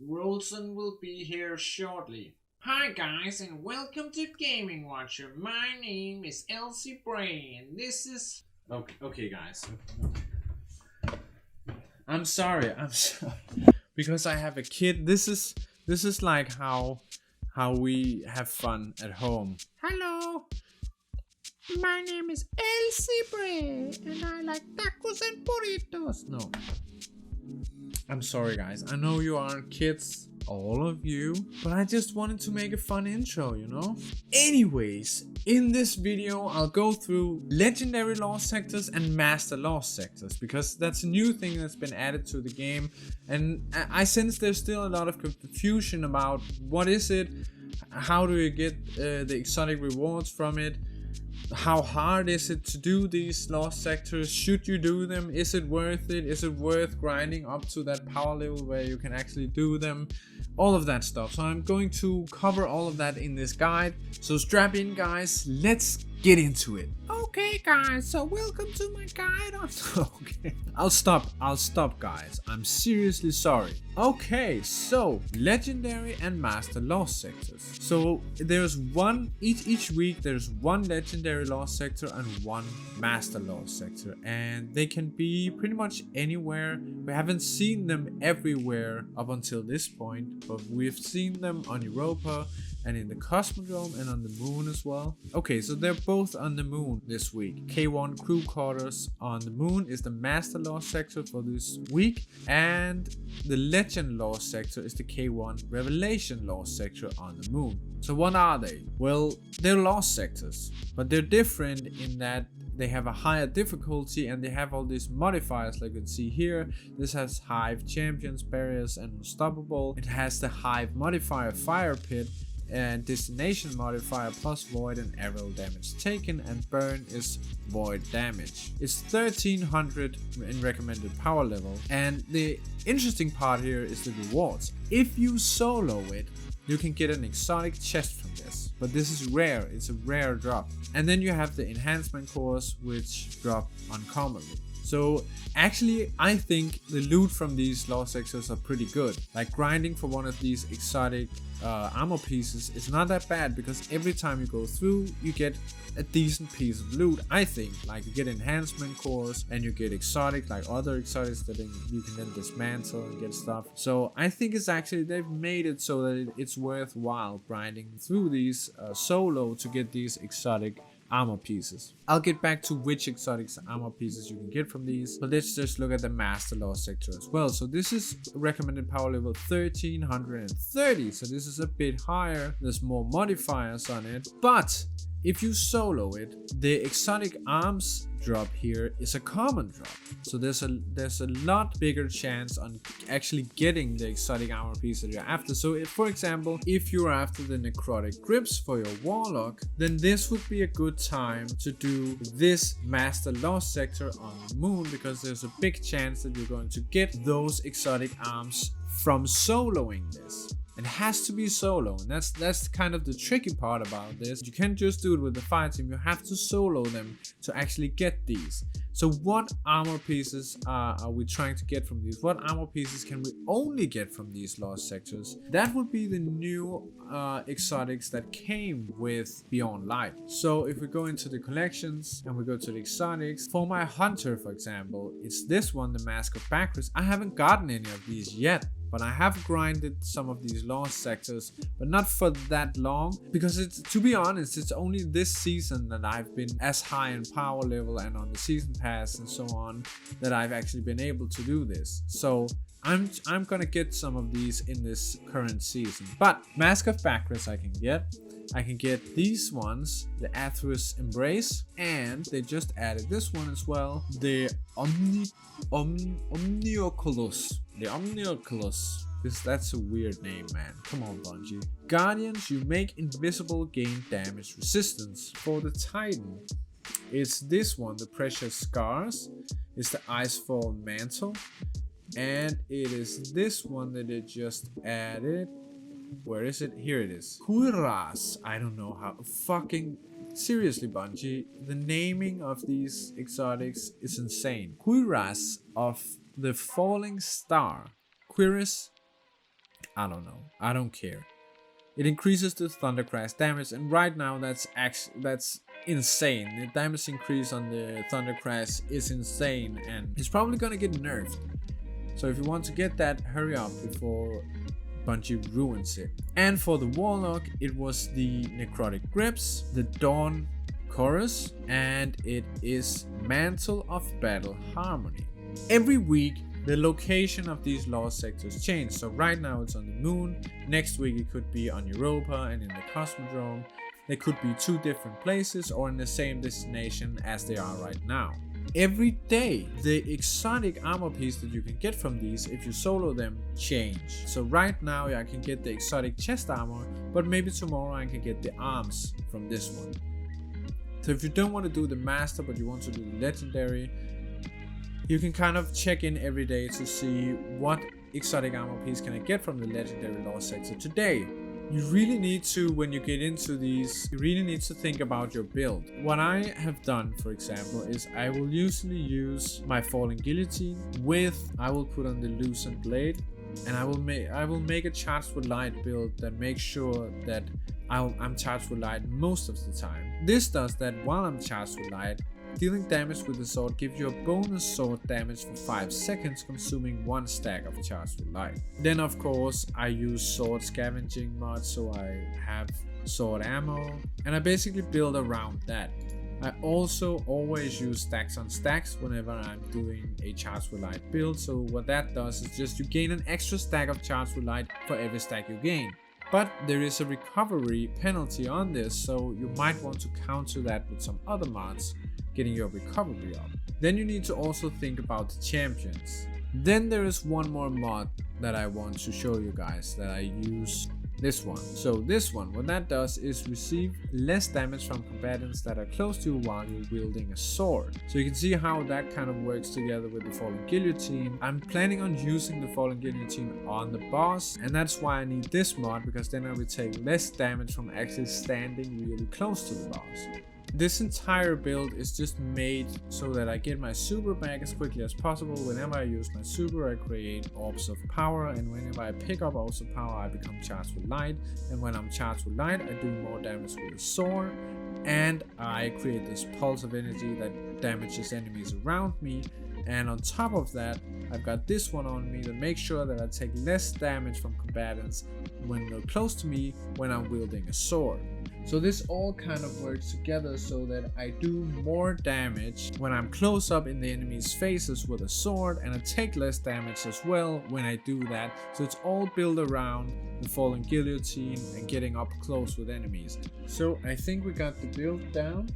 Wilson will be here shortly. Hi guys and welcome to Gaming Watcher. My name is Elsie Bray and this is... Okay guys. I'm sorry. Because I have a kid. This is like how we have fun at home. Hello. My name is Elsie Bray and I like tacos and burritos. No. I'm sorry guys, I know you aren't kids, all of you, but I just wanted to make a fun intro, you know? Anyways, in this video I'll go through legendary lost sectors and master lost sectors, because that's a new thing that's been added to the game, and I sense there's still a lot of confusion about what is it, how do you get the exotic rewards from it. How hard is it to do these lost sectors? Should you do them? Is it worth it? Is it worth grinding up to that power level where you can actually do them? All of that stuff. So I'm going to cover all of that in this guide. So strap in guys, let's get into it. Okay guys, so welcome to my guide on... Okay, I'll stop guys. I'm seriously sorry. Okay, so legendary and master lost sectors. So there's one, each week there's one legendary lost sector and one master lost sector. And they can be pretty much anywhere. We haven't seen them everywhere up until this point, but we've seen them on Europa and in the Cosmodrome and on the moon as well. Okay, so they're both on the moon this week. K1 crew quarters on the moon is the master lost sector for this week, and the legend lost sector is the K1 revelation lost sector on the moon. So what are they? Well, they're lost sectors, but they're different in that they have a higher difficulty and they have all these modifiers like you can see here. This has Hive, Champions, Barriers, and Unstoppable. It has the Hive modifier, Fire Pit, and destination modifier plus void and aerial damage taken, and burn is void damage. It's 1300 in recommended power level, and the interesting part here is the rewards. If you solo it, you can get an exotic chest from this, but this is rare. It's a rare drop. And then you have the enhancement cores, which drop uncommonly. So actually I think the loot from these lost sectors are pretty good. Like grinding for one of these exotic armor pieces is not that bad, because every time you go through you get a decent piece of loot. I think like you get enhancement cores and you get exotic like other exotics that you can then dismantle and get stuff. So I think it's actually they've made it so that it's worthwhile grinding through these solo to get these exotic armor pieces. I'll get back to which exotic armor pieces you can get from these, but let's just look at the master lost sector as well. So this is recommended power level 1330, so this is a bit higher. There's more modifiers on it, but if you solo it, the exotic arms drop here is a common drop. So there's a lot bigger chance on actually getting the exotic armor piece that you're after. So if, for example, if you're after the necrotic grips for your warlock, then this would be a good time to do this master lost sector on the moon, because there's a big chance that you're going to get those exotic arms from soloing this. It has to be solo, and that's kind of the tricky part about this. You can't just do it with the fire team, you have to solo them to actually get these. So what armor pieces are we trying to get from these? What armor pieces can we only get from these lost sectors? That would be the new exotics that came with Beyond Light. So if we go into the collections and we go to the exotics, for my hunter for example, it's this one, the Mask of Bacchus. I haven't gotten any of these yet, but I have grinded some of these lost sectors, but not for that long, because it's, to be honest, it's only this season that I've been as high in power level and on the season pass and so on that I've actually been able to do this. So I'm gonna get some of these in this current season. But Mask of Bacchus I can get these ones, the Athros Embrace, and they just added this one as well, the Omnioculus. The Omnioculus. That's a weird name, man. Come on, Bungie. Guardians, you make invisible, gain damage resistance. For the Titan, it's this one, the Precious Scars. It's the Icefall Mantle. And it is this one that they just added. Where is it? Here it is. Cuirass. I don't know how. Fucking seriously, Bungie. The naming of these exotics is insane. Cuirass of the Falling Star. Cuirass I don't know. I don't care. It increases the Thundercrash damage, and right now that's insane. The damage increase on the Thundercrash is insane, and it's probably gonna get nerfed. So if you want to get that, hurry up before Bungie ruins it. And for the Warlock, it was the Necrotic Grips, the Dawn Chorus, and it is Mantle of Battle Harmony. Every week, the location of these lost sectors change. So right now it's on the moon, next week it could be on Europa and in the Cosmodrome. They could be 2 different places or in the same destination as they are right now. Every day, the exotic armor piece that you can get from these, if you solo them, change. So right now I can get the exotic chest armor, but maybe tomorrow I can get the arms from this one. So if you don't want to do the master but you want to do the legendary, you can kind of check in every day to see what exotic armor piece can I get from the legendary lost sector today. You really need to, when you get into these, you really need to think about your build. What I have done, for example, is I will usually use my Falling Guillotine I will put on the Loosened Blade, and I will make a Charged with Light build that makes sure that I'm charged with light most of the time. This does that while I'm charged with light. Dealing damage with the sword gives you a bonus sword damage for 5 seconds, consuming 1 stack of charged with light. Then of course I use sword scavenging mods, so I have sword ammo, and I basically build around that. I also always use stacks on stacks whenever I'm doing a charged with light build, so what that does is just you gain an extra stack of charged with light for every stack you gain. But there is a recovery penalty on this, so you might want to counter that with some other mods, getting your recovery up. Then you need to also think about the champions. Then there is one more mod that I want to show you guys that I use. This one. So this one, what that does is receive less damage from combatants that are close to you while you're wielding a sword. So you can see how that kind of works together with the Falling Guillotine. I'm planning on using the Falling Guillotine on the boss, and that's why I need this mod, because then I will take less damage from actually standing really close to the boss. This entire build is just made so that I get my super back as quickly as possible. Whenever I use my super, I create orbs of power, and whenever I pick up orbs of power, I become charged with light, and when I'm charged with light, I do more damage with the sword, and I create this pulse of energy that damages enemies around me. And on top of that, I've got this one on me that makes sure that I take less damage from combatants when they're close to me when I'm wielding a sword. So this all kind of works together so that I do more damage when I'm close up in the enemy's faces with a sword, and I take less damage as well when I do that. So it's all built around the Falling Guillotine and getting up close with enemies. So I think we got the build down.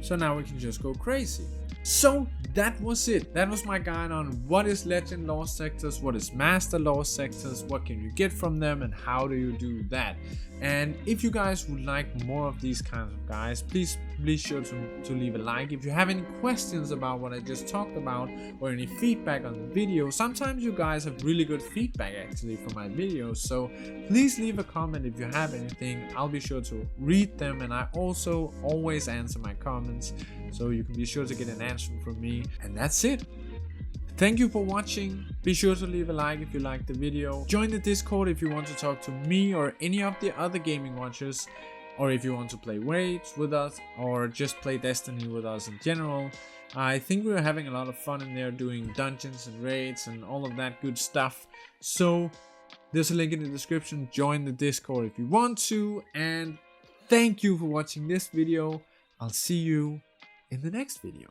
So now we can just go crazy. So that was it. That was my guide on what is Legend Lost Sectors, what is Master Lost Sectors, what can you get from them, and how do you do that. And if you guys would like more of these kinds of guides, please be sure to leave a like. If you have any questions about what I just talked about or any feedback on the video, sometimes you guys have really good feedback actually for my videos, so please leave a comment if you have anything. I'll be sure to read them, and I also always answer my comments, so you can be sure to get an answer from me. And that's it. Thank you for watching. Be sure to leave a like if you liked the video. Join the Discord if you want to talk to me or any of the other gaming watchers, or if you want to play raids with us or just play Destiny with us in general. I think we're having a lot of fun in there doing dungeons and raids and all of that good stuff. So there's a link in the description. Join the Discord if you want to. And thank you for watching this video. I'll see you in the next video.